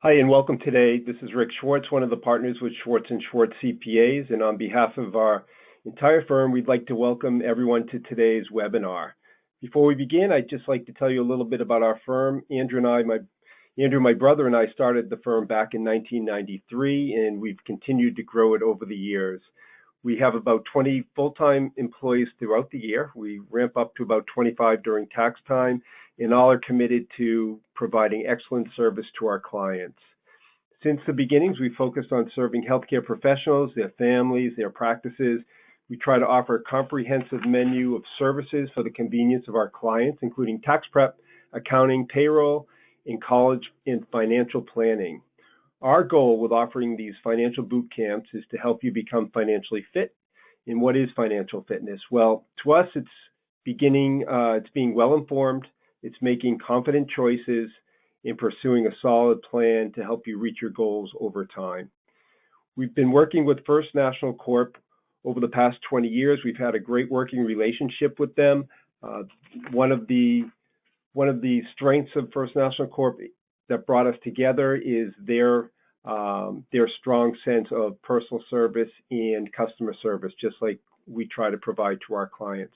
Hi, and welcome today. This is Rick Schwartz, one of the partners with Schwartz & Schwartz CPAs, and on behalf of our entire firm, we'd like to welcome everyone to today's webinar. Before we begin, I'd just like to tell you a little bit about our firm. Andrew, my brother, and I started the firm back in 1993, and we've continued to grow it over the years. We have about 20 full-time employees throughout the year. We ramp up to about 25 during tax time, and all are committed to providing excellent service to our clients. Since the beginnings, we focused on serving healthcare professionals, their families, their practices. We try to offer a comprehensive menu of services for the convenience of our clients, including tax prep, accounting, payroll, and college and financial planning. Our goal with offering these financial boot camps is to help you become financially fit. And what is financial fitness? Well, to us, it's being well informed. It's making confident choices and pursuing a solid plan to help you reach your goals over time. We've been working with First National Corp over the past 20 years. We've had a great working relationship with them. One of the strengths of First National Corp that brought us together is their strong sense of personal service and customer service, just like we try to provide to our clients.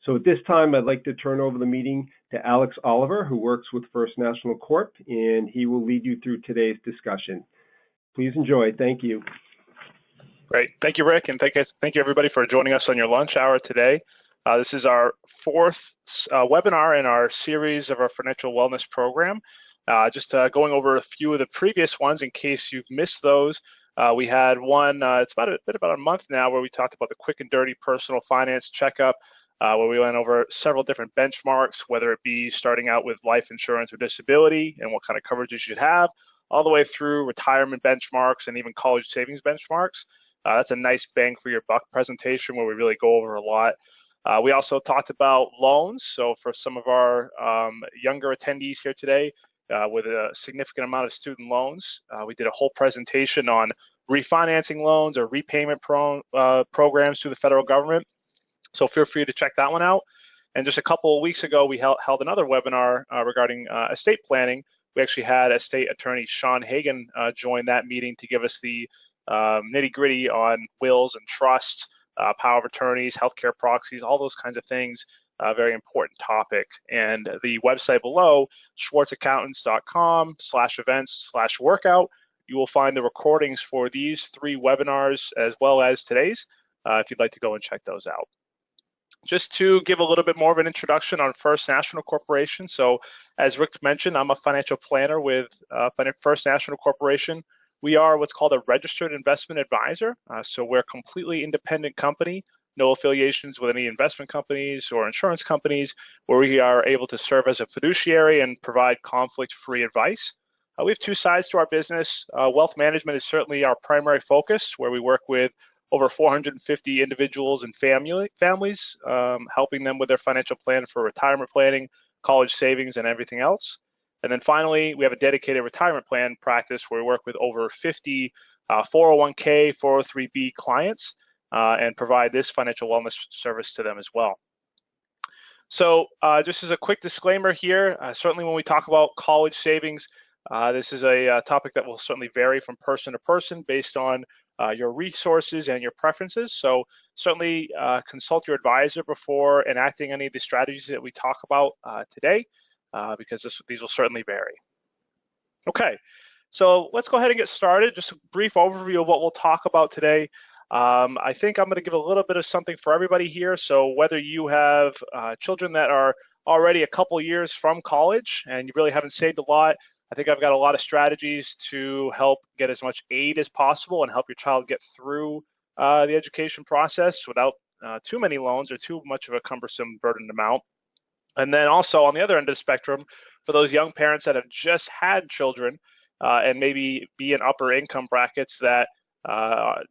So at this time, I'd like to turn over the meeting to Alex Oliver, who works with First National Corp, and he will lead you through today's discussion. Please enjoy. Thank you. Great. Thank you, Rick, and thank you everybody for joining us on your lunch hour today. This is our fourth webinar in our series of our financial wellness program. Just going over a few of the previous ones in case you've missed those. We had one, it's about a month now, where we talked about the quick and dirty personal finance checkup, where we went over several different benchmarks, whether it be starting out with life insurance or disability and what kind of coverage you should have, all the way through retirement benchmarks and even college savings benchmarks. That's a nice bang for your buck presentation where we really go over a lot. We also talked about loans. So for some of our younger attendees here today with a significant amount of student loans, we did a whole presentation on refinancing loans or repayment programs to the federal government. So feel free to check that one out. And just a couple of weeks ago, we held another webinar regarding estate planning. We actually had estate attorney Sean Hagan join that meeting to give us the nitty-gritty on wills and trusts, power of attorneys, healthcare proxies, all those kinds of things. Very important topic. And the website below, schwartzaccountants.com/events/workout, you will find the recordings for these three webinars as well as today's, if you'd like to go and check those out. Just to give a little bit more of an introduction on First National Corporation. So as Rick mentioned, I'm a financial planner with First National Corporation. We are what's called a registered investment advisor. So we're a completely independent company, no affiliations with any investment companies or insurance companies, where we are able to serve as a fiduciary and provide conflict-free advice. We have two sides to our business. Wealth management is certainly our primary focus, where we work with over 450 individuals and families, helping them with their financial plan for retirement planning, college savings, and everything else. And then finally, we have a dedicated retirement plan practice where we work with over 50 401k, 403b clients and provide this financial wellness service to them as well. So just as a quick disclaimer here, certainly when we talk about college savings, this is a topic that will certainly vary from person to person based on your resources and your preferences. So certainly consult your advisor before enacting any of the strategies that we talk about today, because these will certainly vary. Okay, so let's go ahead and get started. Just a brief overview of what we'll talk about today. I think I'm going to give a little bit of something for everybody here. So whether you have children that are already a couple years from college and you really haven't saved a lot, I think I've got a lot of strategies to help get as much aid as possible and help your child get through the education process without too many loans or too much of a cumbersome burden amount. And then also on the other end of the spectrum, for those young parents that have just had children and maybe be in upper income brackets that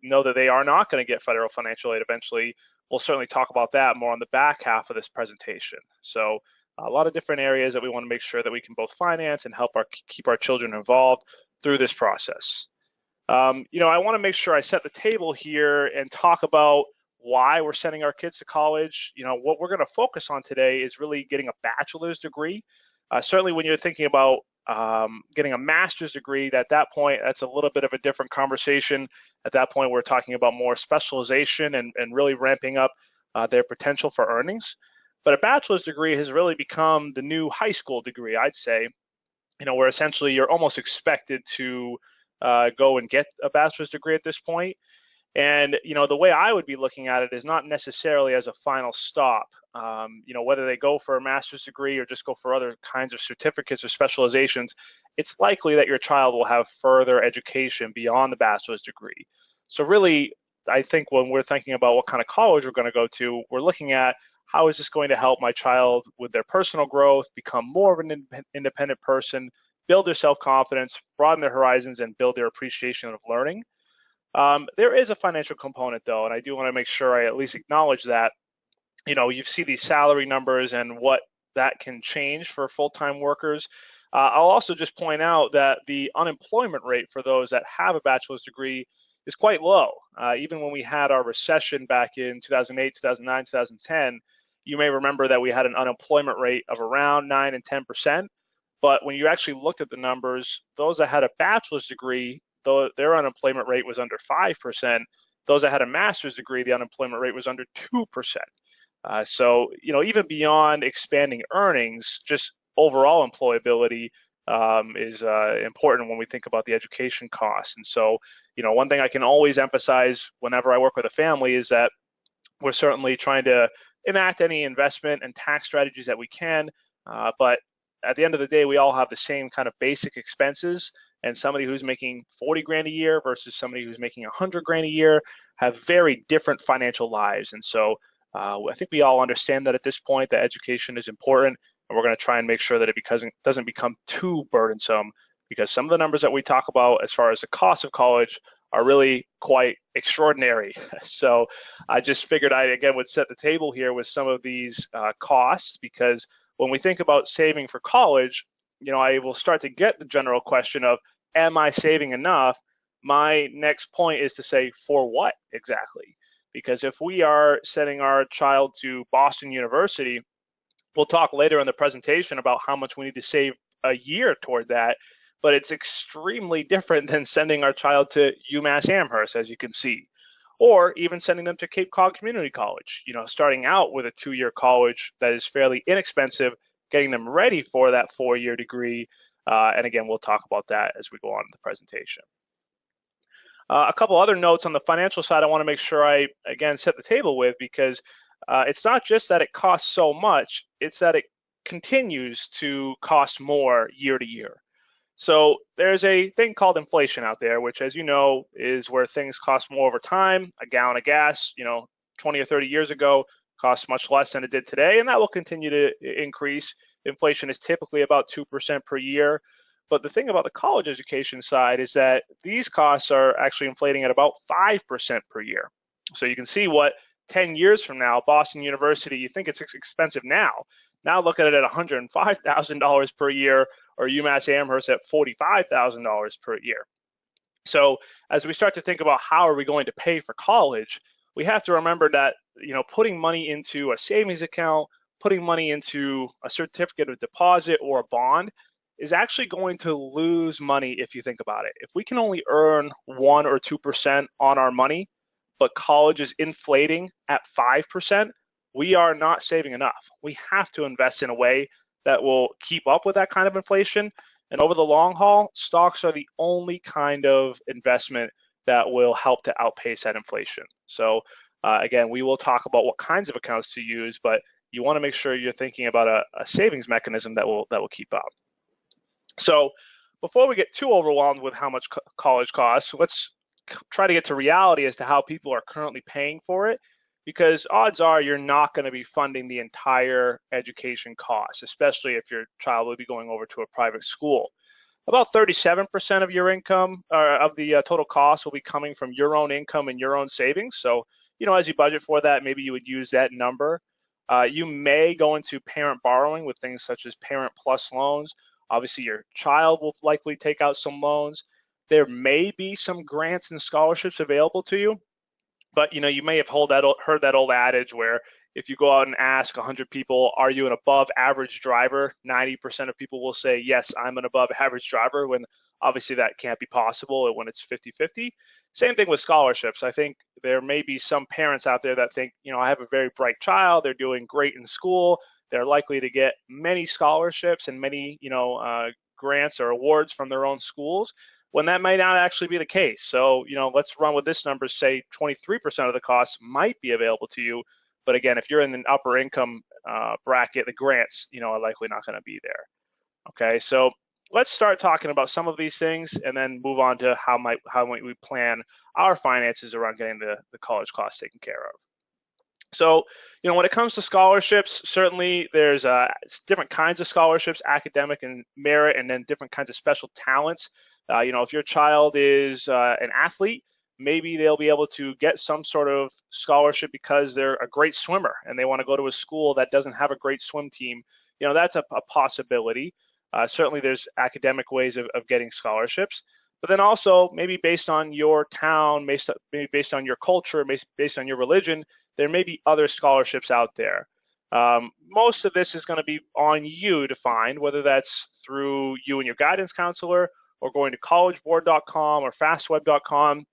know that they are not going to get federal financial aid eventually, we'll certainly talk about that more on the back half of this presentation. So a lot of different areas that we want to make sure that we can both finance and help keep our children involved through this process. I want to make sure I set the table here and talk about why we're sending our kids to college. What we're going to focus on today is really getting a bachelor's degree. Certainly when you're thinking about getting a master's degree, at that point, that's a little bit of a different conversation. At that point, we're talking about more specialization and really ramping up their potential for earnings. But a bachelor's degree has really become the new high school degree, I'd say, where essentially you're almost expected to go and get a bachelor's degree at this point. And the way I would be looking at it is not necessarily as a final stop. Whether they go for a master's degree or just go for other kinds of certificates or specializations, it's likely that your child will have further education beyond the bachelor's degree. So really, I think when we're thinking about what kind of college we're going to go to, we're looking at how is this going to help my child with their personal growth, become more of an independent person, build their self-confidence, broaden their horizons, and build their appreciation of learning. There is a financial component, though, and I do want to make sure I at least acknowledge that. You see these salary numbers and what that can change for full-time workers. I'll also just point out that the unemployment rate for those that have a bachelor's degree is quite low. Even when we had our recession back in 2008, 2009, 2010, you may remember that we had an unemployment rate of around 9 and 10%. But when you actually looked at the numbers, those that had a bachelor's degree, though their unemployment rate was under 5%, those that had a master's degree, the unemployment rate was under 2%. So, even beyond expanding earnings, just overall employability is important when we think about the education costs. And so, one thing I can always emphasize whenever I work with a family is that we're certainly trying to enact any investment and tax strategies that we can, but at the end of the day, we all have the same kind of basic expenses, and somebody who's making 40 grand a year versus somebody who's making 100 grand a year have very different financial lives. And so I think we all understand that at this point, that education is important, and we're going to try and make sure that it doesn't become too burdensome, because some of the numbers that we talk about as far as the cost of college are really quite extraordinary. So I just figured I, again, would set the table here with some of these costs, because when we think about saving for college, I will start to get the general question of, am I saving enough? My next point is to say, for what exactly? Because if we are sending our child to Boston University, we'll talk later in the presentation about how much we need to save a year toward that, but it's extremely different than sending our child to UMass Amherst, as you can see, or even sending them to Cape Cod Community College, starting out with a 2-year college that is fairly inexpensive, getting them ready for that 4-year degree. And again, we'll talk about that as we go on in the presentation. A couple other notes on the financial side I want to make sure I, again, set the table with, because it's not just that it costs so much, it's that it continues to cost more year to year. So there's a thing called inflation out there, which, as you know, is where things cost more over time. A gallon of gas, 20 or 30 years ago, costs much less than it did today, and that will continue to increase. Inflation is typically about 2% per year. But the thing about the college education side is that these costs are actually inflating at about 5% per year. So you can see what 10 years from now, Boston University, you think it's expensive now. Now look at it at $105,000 per year, or UMass Amherst at $45,000 per year. So as we start to think about how are we going to pay for college, we have to remember that putting money into a savings account, putting money into a certificate of deposit or a bond is actually going to lose money if you think about it. If we can only earn 1 or 2% on our money, but college is inflating at 5%, we are not saving enough. We have to invest in a way that will keep up with that kind of inflation. And over the long haul, stocks are the only kind of investment that will help to outpace that inflation. So again, we will talk about what kinds of accounts to use, but you want to make sure you're thinking about a savings mechanism that will keep up. So before we get too overwhelmed with how much college costs, let's try to get to reality as to how people are currently paying for it, because odds are you're not going to be funding the entire education cost, especially if your child will be going over to a private school. About 37% of your income, of the total cost, will be coming from your own income and your own savings. So, as you budget for that, maybe you would use that number. You may go into parent borrowing with things such as Parent Plus loans. Obviously, your child will likely take out some loans. There may be some grants and scholarships available to you, but you may have heard that old adage where if you go out and ask 100 people, are you an above average driver? 90% of people will say, yes, I'm an above average driver, when obviously that can't be possible when it's 50-50. Same thing with scholarships. I think there may be some parents out there that think, I have a very bright child, they're doing great in school, they're likely to get many scholarships and many, grants or awards from their own schools, when that might not actually be the case. So, let's run with this number, say 23% of the cost might be available to you. But again, if you're in an upper income bracket, the grants, are likely not going to be there. Okay, so let's start talking about some of these things and then move on to how might we plan our finances around getting the college costs taken care of. So, when it comes to scholarships, certainly there's different kinds of scholarships, academic and merit, and then different kinds of special talents. If your child is an athlete, maybe they'll be able to get some sort of scholarship because they're a great swimmer and they want to go to a school that doesn't have a great swim team. That's a possibility. Certainly there's academic ways of getting scholarships, but then also maybe based on your town, maybe based on your culture, based on your religion, there may be other scholarships out there. Most of this is going to be on you to find, whether that's through you and your guidance counselor or going to collegeboard.com or fastweb.com.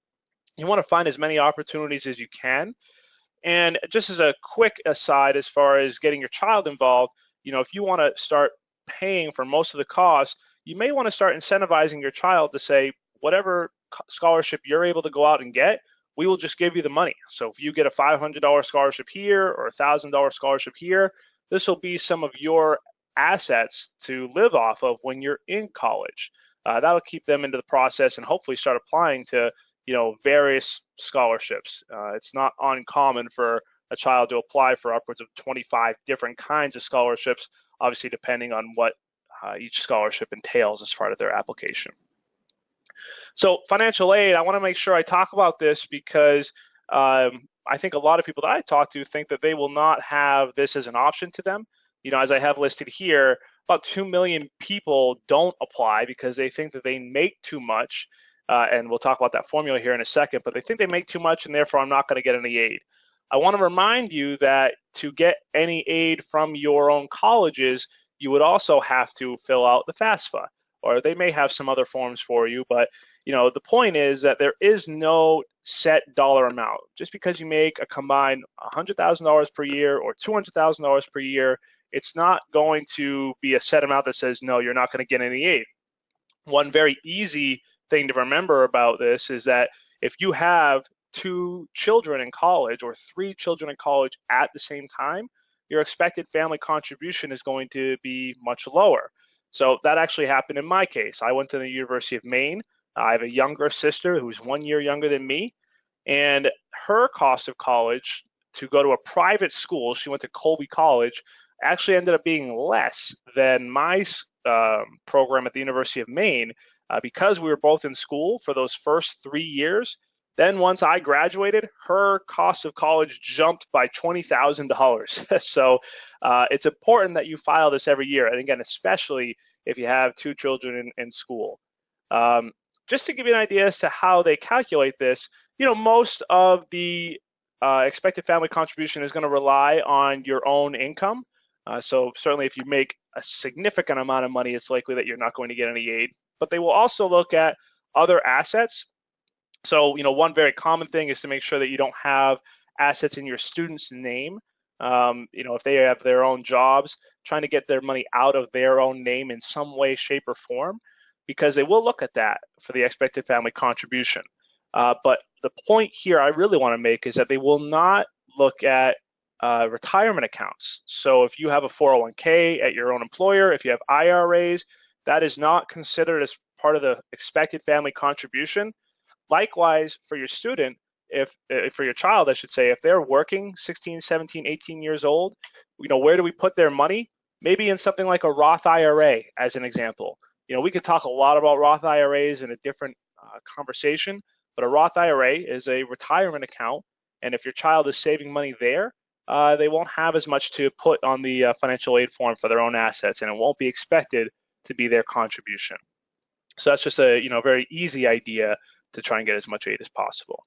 You want to find as many opportunities as you can. And just as a quick aside, as far as getting your child involved, if you want to start paying for most of the costs, you may want to start incentivizing your child to say, whatever scholarship you're able to go out and get, we will just give you the money. So if you get a $500 scholarship here or a $1,000 scholarship here, this will be some of your assets to live off of when you're in college. That'll keep them into the process and hopefully start applying to various scholarships. It's not uncommon for a child to apply for upwards of 25 different kinds of scholarships, obviously depending on what each scholarship entails as part of their application. So financial aid, I want to make sure I talk about this because I think a lot of people that I talk to think that they will not have this as an option to them. As I have listed here, about 2 million people don't apply because they think that they make too much. And we'll talk about that formula here in a second, but they think they make too much and therefore I'm not going to get any aid. I want to remind you that to get any aid from your own colleges, you would also have to fill out the FAFSA, or they may have some other forms for you. But the point is that there is no set dollar amount. Just because you make a combined $100,000 per year or $200,000 per year, it's not going to be a set amount that says, no, you're not going to get any aid. One very easy thing to remember about this is that if you have 2 children in college or 3 children in college at the same time, your expected family contribution is going to be much lower. So that actually happened in my case. I went to the University of Maine. I have a younger sister who's 1 year younger than me, and her cost of college to go to a private school, she went to Colby College, actually ended up being less than my program at the University of Maine because we were both in school for those first 3 years. Then once I graduated, her cost of college jumped by $20,000. So it's important that you file this every year. And again, especially if you have 2 children in school. Just to give you an idea as to how they calculate this, most of the expected family contribution is going to rely on your own income. So certainly if you make a significant amount of money, it's likely that you're not going to get any aid. But they will also look at other assets. So, one very common thing is to make sure that you don't have assets in your student's name. If they have their own jobs, trying to get their money out of their own name in some way, shape, or form, because they will look at that for the expected family contribution. But the point here I really want to make is that they will not look at retirement accounts. So if you have a 401k at your own employer, if you have IRAs, that is not considered as part of the expected family contribution. Likewise, for your student, for your child, I should say, if they're working 16, 17, 18 years old, where do we put their money? Maybe in something like a Roth IRA, as an example. We could talk a lot about Roth IRAs in a different conversation, but a Roth IRA is a retirement account, and if your child is saving money there, they won't have as much to put on the financial aid form for their own assets, and it won't be expected to be their contribution. So that's just a very easy idea to try and get as much aid as possible.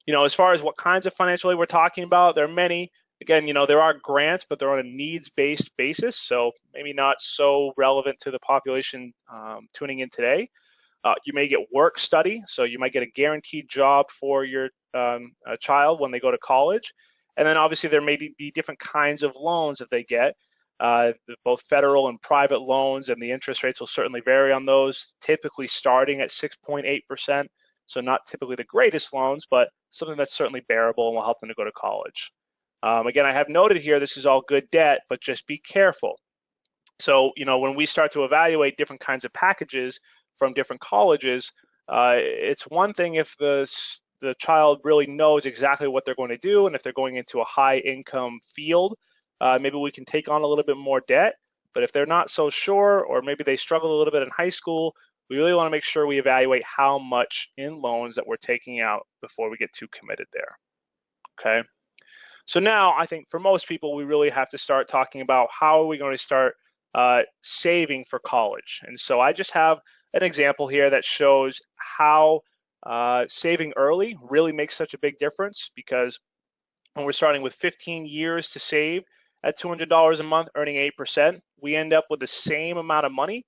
As far as what kinds of financial aid we're talking about, there are many. Again, there are grants, but they're on a needs-based basis, so maybe not so relevant to the population tuning in today. You may get work study, so you might get a guaranteed job for your child when they go to college. And then obviously there may be different kinds of loans that they get, both federal and private loans, and the interest rates will certainly vary on those, typically starting at 6.8%. So not typically the greatest loans, but something that's certainly bearable and will help them to go to college. Again, I have noted here, this is all good debt, but just be careful. So, when we start to evaluate different kinds of packages from different colleges, it's one thing if the child really knows exactly what they're going to do, and if they're going into a high income field, maybe we can take on a little bit more debt. But if they're not so sure, or maybe they struggle a little bit in high school, we really want to make sure we evaluate how much in loans that we're taking out before we get too committed there. Okay. So now I think for most people, we really have to start talking about how are we going to start saving for college. And so I just have an example here that shows how saving early really makes such a big difference, because when we're starting with 15 years to save at $200 a month, earning 8%, we end up with the same amount of money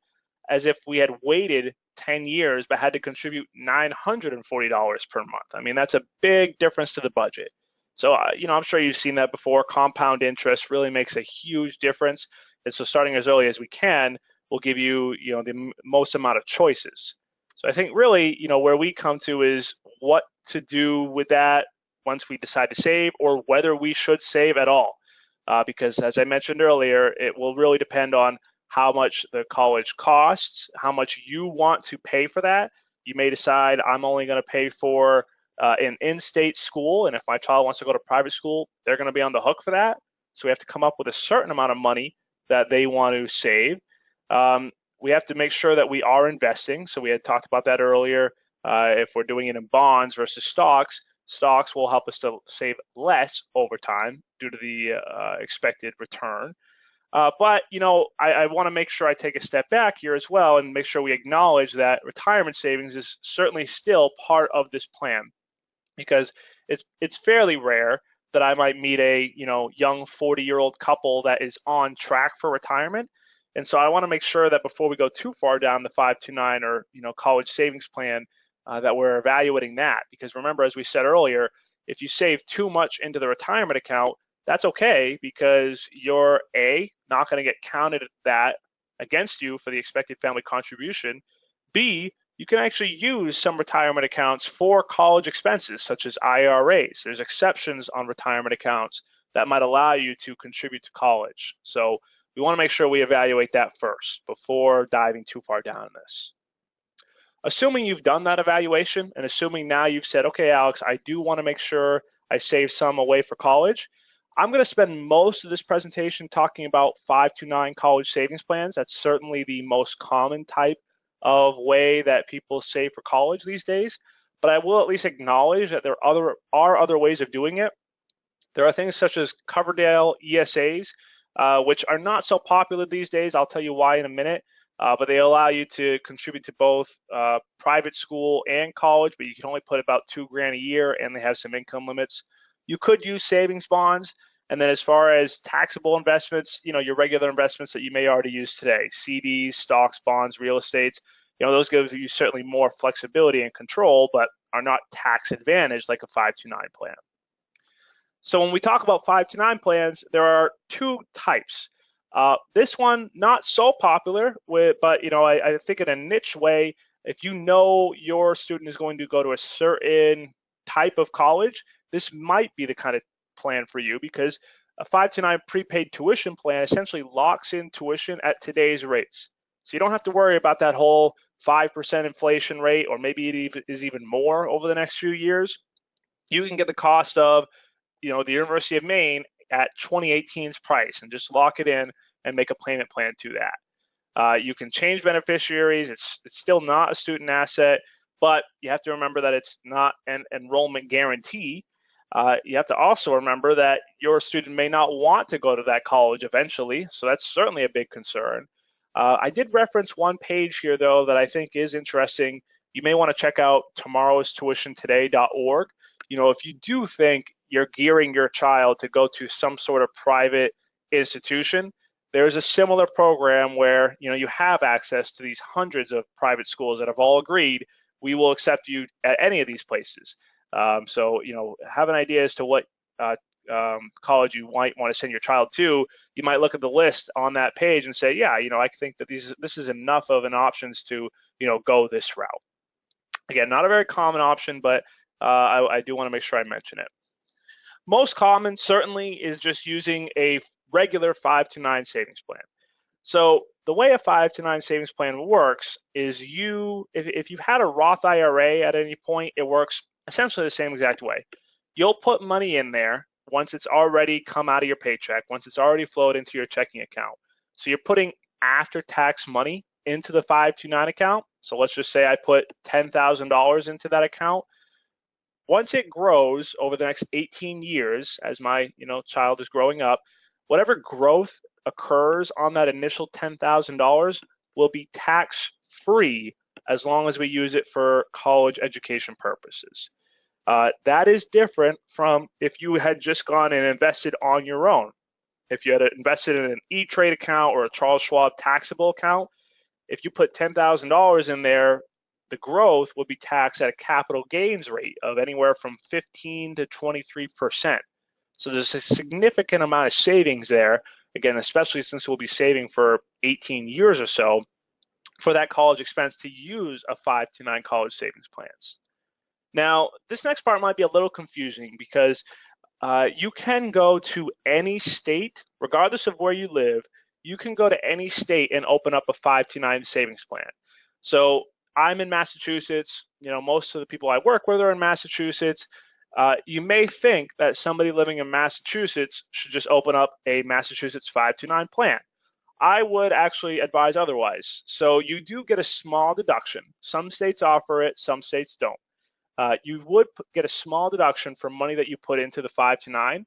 as if we had waited 10 years but had to contribute $940 per month. I mean, that's a big difference to the budget. So, I'm sure you've seen that before. Compound interest really makes a huge difference. And so starting as early as we can will give you, the most amount of choices. So I think really, where we come to is what to do with that once we decide to save, or whether we should save at all. Because as I mentioned earlier, it will really depend on how much the college costs, how much you want to pay for that. You may decide I'm only going to pay for an in-state school, and if my child wants to go to private school, they're going to be on the hook for that. So we have to come up with a certain amount of money that they want to save. We have to make sure that we are investing. So we had talked about that earlier. If we're doing it in bonds versus stocks, stocks will help us to save less over time due to the expected return. But, I want to make sure I take a step back here as well and make sure we acknowledge that retirement savings is certainly still part of this plan, because it's fairly rare that I might meet a young 40-year-old couple that is on track for retirement. And so I want to make sure that before we go too far down the 529 or college savings plan, that we're evaluating that. Because remember, as we said earlier, if you save too much into the retirement account, that's okay, because you're not going to get counted that against you for the expected family contribution. B, you can actually use some retirement accounts for college expenses, such as IRAs. There's exceptions on retirement accounts that might allow you to contribute to college. So we want to make sure we evaluate that first before diving too far down in this. Assuming you've done that evaluation, and assuming now you've said, okay, Alex, I do want to make sure I save some away for college, I'm going to spend most of this presentation talking about 529 college savings plans. That's certainly the most common type of way that people save for college these days. But I will at least acknowledge that there are other ways of doing it. There are things such as Coverdell ESAs, which are not so popular these days. I'll tell you why in a minute. But they allow you to contribute to both private school and college, but you can only put about $2,000 a year, and they have some income limits. You could use savings bonds. And then as far as taxable investments, your regular investments that you may already use today, CDs, stocks, bonds, real estates, those give you certainly more flexibility and control, but are not tax advantaged like a 529 plan. So when we talk about 529 plans, there are two types. This one, not so popular, but I think in a niche way, if your student is going to go to a certain type of college, this might be the kind of plan for you, because a 529 prepaid tuition plan essentially locks in tuition at today's rates. So you don't have to worry about that whole 5% inflation rate, or maybe it is even more over the next few years. You can get the cost of the University of Maine at 2018's price and just lock it in and make a payment plan to that. You can change beneficiaries. It's still not a student asset, but you have to remember that it's not an enrollment guarantee. You have to also remember that your student may not want to go to that college eventually, so that's certainly a big concern. I did reference one page here, though, that I think is interesting. You may want to check out tomorrowstuitiontoday.org. If you do think you're gearing your child to go to some sort of private institution, there's a similar program where you have access to these hundreds of private schools that have all agreed we will accept you at any of these places. So have an idea as to what college you might want to send your child to. You might look at the list on that page and say, yeah, I think that this is enough of an options to go this route. Again, not a very common option, but I do want to make sure I mention it. Most common certainly is just using a regular 5 to 9 savings plan. So the way a 5 to 9 savings plan works is if you've had a Roth IRA at any point, it works essentially the same exact way. You'll put money in there once it's already come out of your paycheck, once it's already flowed into your checking account. So you're putting after-tax money into the 5 to 9 account. So let's just say I put $10,000 into that account. Once it grows over the next 18 years, as my child is growing up, whatever growth occurs on that initial $10,000 will be tax-free as long as we use it for college education purposes. That is different from if you had just gone and invested on your own. If you had invested in an E-Trade account or a Charles Schwab taxable account, if you put $10,000 in there, the growth would be taxed at a capital gains rate of anywhere from 15 to 23%. So there's a significant amount of savings there, again, especially since we'll be saving for 18 years or so for that college expense to use a 5 to 9 college savings plans. Now, this next part might be a little confusing because you can go to any state, regardless of where you live, you can go to any state and open up a 5 to 9 savings plan. So I'm in Massachusetts. Most of the people I work with are in Massachusetts. You may think that somebody living in Massachusetts should just open up a Massachusetts 5 to 9 plan. I would actually advise otherwise. So you do get a small deduction. Some states offer it, some states don't. You would get a small deduction for money that you put into the 5 to 9.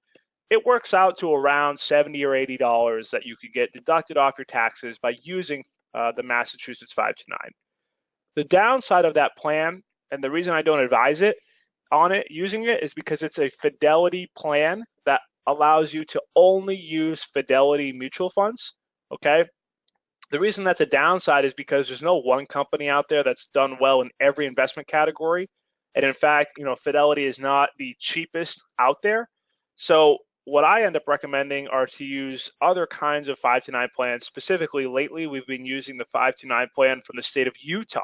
It works out to around $70 or $80 that you could get deducted off your taxes by using the Massachusetts 5 to 9. The downside of that plan, and the reason I don't advise using it, is because it's a Fidelity plan that allows you to only use Fidelity mutual funds. Okay. The reason that's a downside is because there's no one company out there that's done well in every investment category. And in fact, Fidelity is not the cheapest out there. So what I end up recommending are to use other kinds of 5 to 9 plans. Specifically, lately, we've been using the 5 to 9 plan from the state of Utah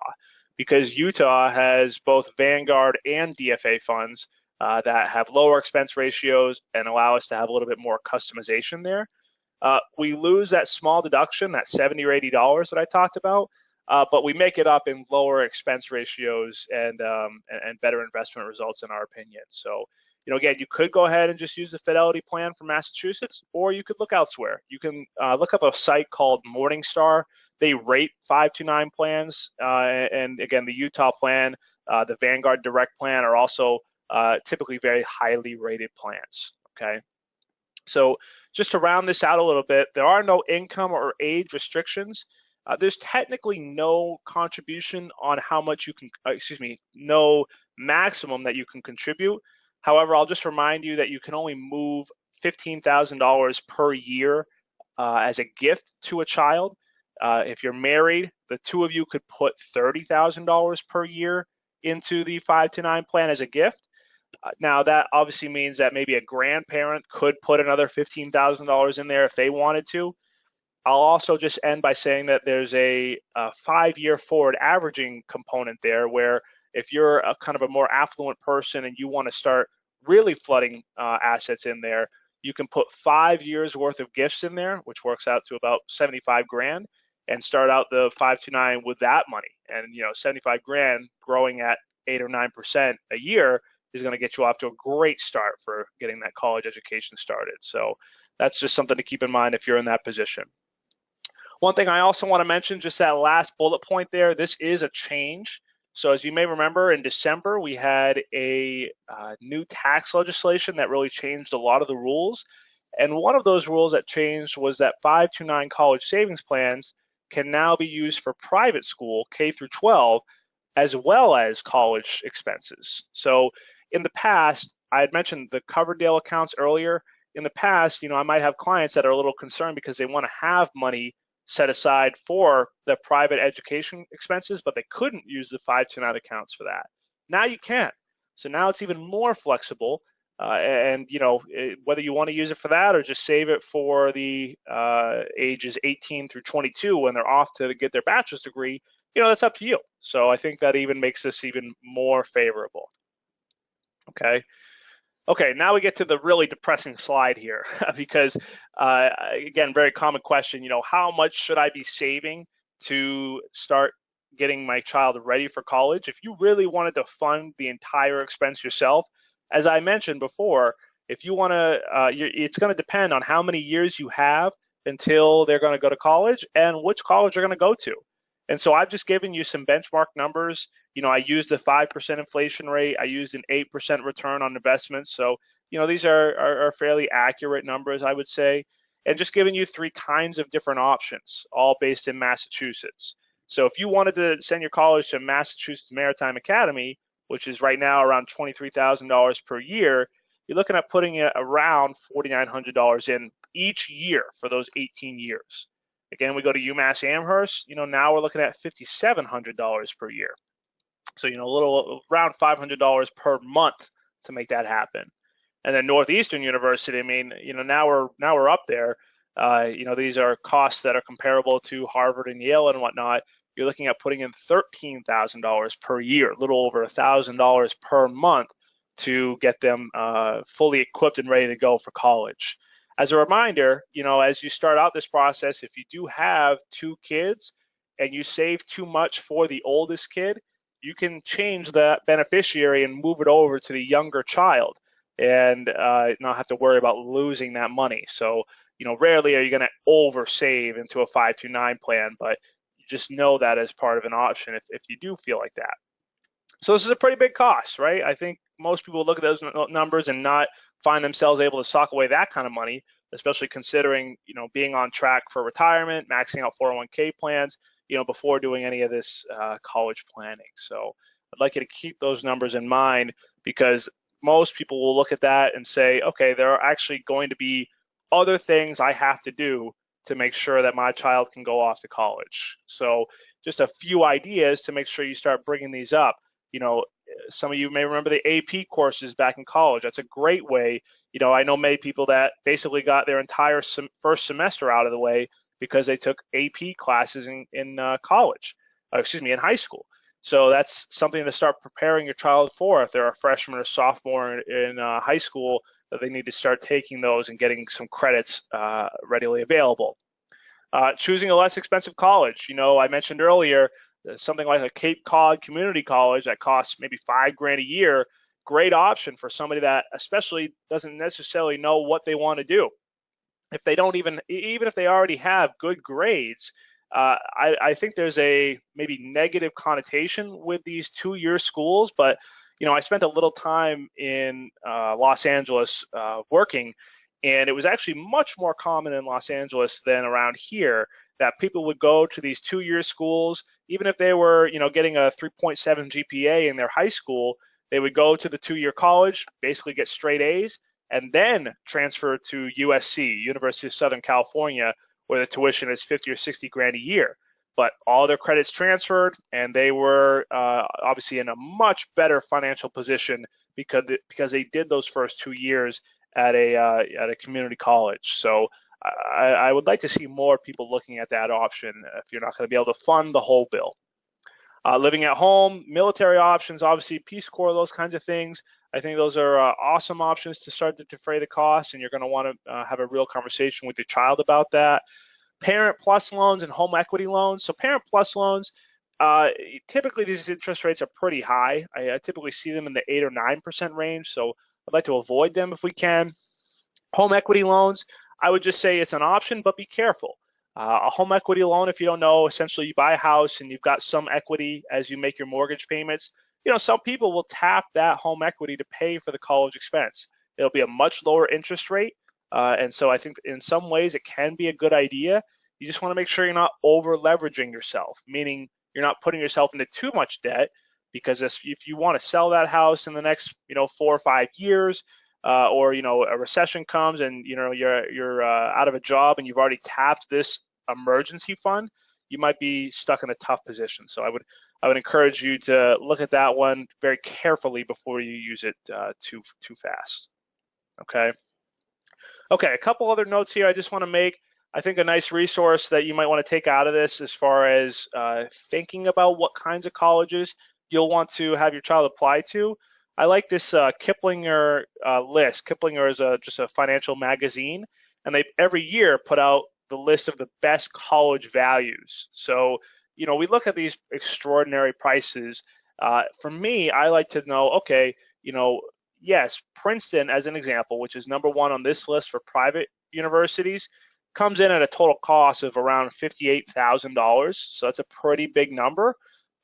because Utah has both Vanguard and DFA funds that have lower expense ratios and allow us to have a little bit more customization there. We lose that small deduction, that $70 or $80 that I talked about, but we make it up in lower expense ratios and better investment results in our opinion. So, again, you could go ahead and just use the Fidelity plan from Massachusetts, or you could look elsewhere. You can look up a site called Morningstar. They rate 5 to 9 plans, and again, the Utah plan, the Vanguard Direct plan are also typically very highly rated plans. Okay, so just to round this out a little bit, there are no income or age restrictions. There's technically no contribution on how much you can, no maximum that you can contribute. However, I'll just remind you that you can only move $15,000 per year as a gift to a child. If you're married, the two of you could put $30,000 per year into the 5 to 9 plan as a gift. Now, that obviously means that maybe a grandparent could put another $15,000 in there if they wanted to. I'll also just end by saying that there's a 5-year forward averaging component there where if you're a kind of a more affluent person and you want to start really flooding assets in there, you can put 5 years worth of gifts in there, which works out to about 75 grand, and start out the 5 to 9 with that money. And 75 grand growing at 8 or 9% a year is going to get you off to a great start for getting that college education started. So that's just something to keep in mind if you're in that position. One thing I also want to mention, just that last bullet point there, this is a change. So as you may remember, in December, we had a new tax legislation that really changed a lot of the rules. And one of those rules that changed was that 5 to 9 college savings plans can now be used for private school, K through 12, as well as college expenses. So in the past, I had mentioned the Coverdale accounts earlier. In the past, I might have clients that are a little concerned because they want to have money set aside for their private education expenses, but they couldn't use the 529 accounts for that. Now you can. So now it's even more flexible. And whether you want to use it for that or just save it for the ages 18 through 22 when they're off to get their bachelor's degree, that's up to you. So I think that even makes this even more favorable. Okay, now we get to the really depressing slide here because, again, very common question, how much should I be saving to start getting my child ready for college? If you really wanted to fund the entire expense yourself, as I mentioned before, if you want to, it's going to depend on how many years you have until they're going to go to college and which college they're going to go to. And so I've just given you some benchmark numbers. I used a 5% inflation rate. I used an 8% return on investments. So, these are fairly accurate numbers, I would say. And just giving you three kinds of different options, all based in Massachusetts. So if you wanted to send your college to Massachusetts Maritime Academy, which is right now around $23,000 per year, you're looking at putting it around $4,900 in each year for those 18 years. Again, we go to UMass Amherst, now we're looking at $5,700 per year. So, a little around $500 per month to make that happen. And then Northeastern University, now we're up there. These are costs that are comparable to Harvard and Yale and whatnot. You're looking at putting in $13,000 per year, a little over $1,000 per month to get them fully equipped and ready to go for college. As a reminder, as you start out this process, if you do have two kids and you save too much for the oldest kid, you can change that beneficiary and move it over to the younger child and not have to worry about losing that money. So, rarely are you going to over save into a 529 plan, but you just know that as part of an option if you do feel like that. So this is a pretty big cost, right? I think most people look at those numbers and not find themselves able to sock away that kind of money, especially considering, being on track for retirement, maxing out 401k plans, before doing any of this college planning. So I'd like you to keep those numbers in mind because most people will look at that and say, okay, there are actually going to be other things I have to do to make sure that my child can go off to college. So just a few ideas to make sure you start bringing these up. Some of you may remember the AP courses back in college. That's a great way. I know many people that basically got their entire first semester out of the way because they took AP classes in college, in high school. So that's something to start preparing your child for if they're a freshman or sophomore in high school, that they need to start taking those and getting some credits readily available. Choosing a less expensive college. I mentioned earlier, something like a Cape Cod community college that costs maybe $5,000 a year, great option for somebody that especially doesn't necessarily know what they want to do. If they don't even if they already have good grades, I think there's a maybe negative connotation with these 2-year schools, but I spent a little time in Los Angeles working, and it was actually much more common in Los Angeles than around here that people would go to these 2-year schools, even if they were, getting a 3.7 GPA in their high school, they would go to the 2-year college, basically get straight A's, and then transfer to USC, University of Southern California, where the tuition is $50,000 or $60,000 a year. But all their credits transferred, and they were obviously in a much better financial position because they did those first 2 years at a community college. So I would like to see more people looking at that option if you're not going to be able to fund the whole bill. Living at home, military options, obviously Peace Corps, those kinds of things. I think those are awesome options to start to defray the cost, and you're going to want to have a real conversation with your child about that. Parent Plus loans and home equity loans. So Parent Plus loans, typically these interest rates are pretty high. I typically see them in the 8 or 9% range, so I'd like to avoid them if we can. Home equity loans, I would just say it's an option, but be careful. A home equity loan, if you don't know, essentially you buy a house and you've got some equity as you make your mortgage payments. Some people will tap that home equity to pay for the college expense. It'll be a much lower interest rate. And so I think in some ways it can be a good idea. You just want to make sure you're not over leveraging yourself, meaning you're not putting yourself into too much debt, because if you want to sell that house in the next 4 or 5 years, or a recession comes and you're out of a job and you've already tapped this emergency fund, you might be stuck in a tough position. So I would encourage you to look at that one very carefully before you use it too fast. Okay. Okay, a couple other notes here I just want to make. I think a nice resource that you might want to take out of this as far as thinking about what kinds of colleges you'll want to have your child apply to. I like this Kiplinger list. Kiplinger is just a financial magazine, and they every year put out the list of the best college values. So, we look at these extraordinary prices. For me, I like to know, okay, yes, Princeton, as an example, which is number one on this list for private universities, comes in at a total cost of around $58,000. So that's a pretty big number.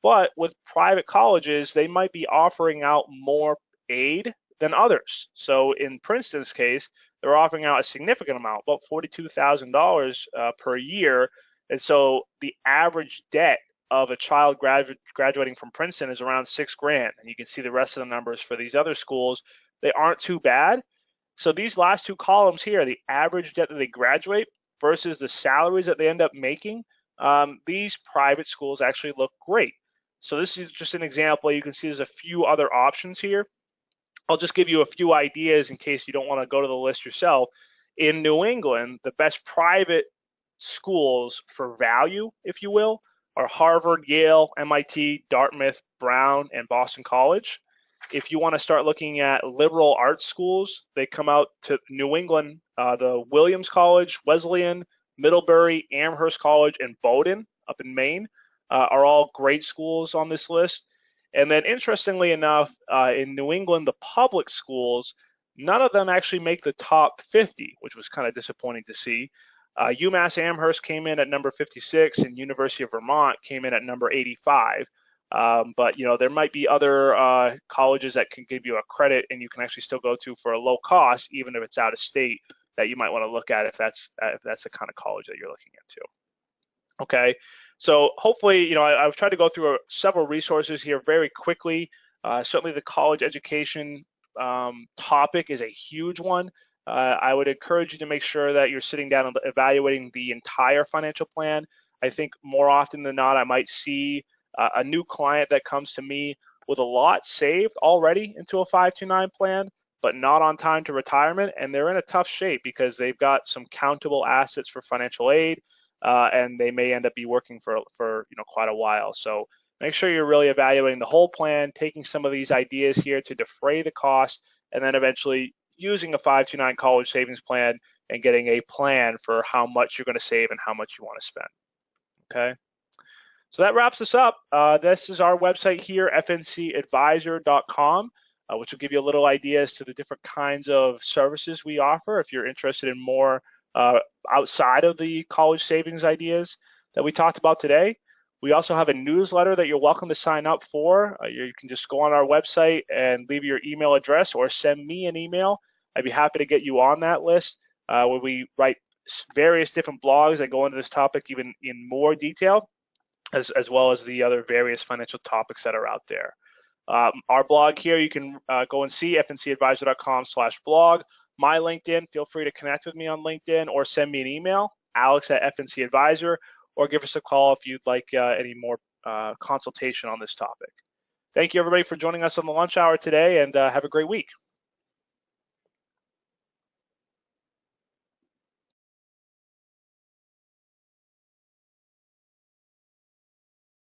But with private colleges, they might be offering out more aid than others. So in Princeton's case, they're offering out a significant amount, about $42,000 per year. And so the average debt of a child graduating from Princeton is around $6,000. And you can see the rest of the numbers for these other schools. They aren't too bad. So these last two columns here, the average debt that they graduate versus the salaries that they end up making, these private schools actually look great. So this is just an example. You can see there's a few other options here. I'll just give you a few ideas in case you don't want to go to the list yourself. In New England, the best private schools for value, if you will, are Harvard, Yale, MIT, Dartmouth, Brown, and Boston College. If you want to start looking at liberal arts schools, they come out to New England, the Williams College, Wesleyan, Middlebury, Amherst College, and Bowdoin up in Maine are all great schools on this list. And then interestingly enough, in New England, the public schools, none of them actually make the top 50, which was kind of disappointing to see. UMass Amherst came in at number 56 and University of Vermont came in at number 85. But there might be other colleges that can give you a credit and you can actually still go to for a low cost, even if it's out of state, that you might want to look at if that's the kind of college that you're looking into. Okay, so hopefully, I've tried to go through several resources here very quickly. Certainly the college education topic is a huge one. I would encourage you to make sure that you're sitting down and evaluating the entire financial plan. I think more often than not, I might see a new client that comes to me with a lot saved already into a 529 plan, but not on time to retirement, and they're in a tough shape because they've got some countable assets for financial aid, and they may end up be working for quite a while. So make sure you're really evaluating the whole plan, taking some of these ideas here to defray the cost, and then eventually using a 529 college savings plan and getting a plan for how much you're going to save and how much you want to spend. Okay. So that wraps us up. This is our website here, fncadvisor.com, which will give you a little idea as to the different kinds of services we offer if you're interested in more outside of the college savings ideas that we talked about today. We also have a newsletter that you're welcome to sign up for. You can just go on our website and leave your email address or send me an email. I'd be happy to get you on that list where we write various different blogs that go into this topic even in more detail, as well as the other various financial topics that are out there. Our blog here, you can go and see fncadvisor.com/blog. My LinkedIn, feel free to connect with me on LinkedIn or send me an email, alex@fncadvisor, or give us a call if you'd like any more consultation on this topic. Thank you, everybody, for joining us on the lunch hour today, and have a great week.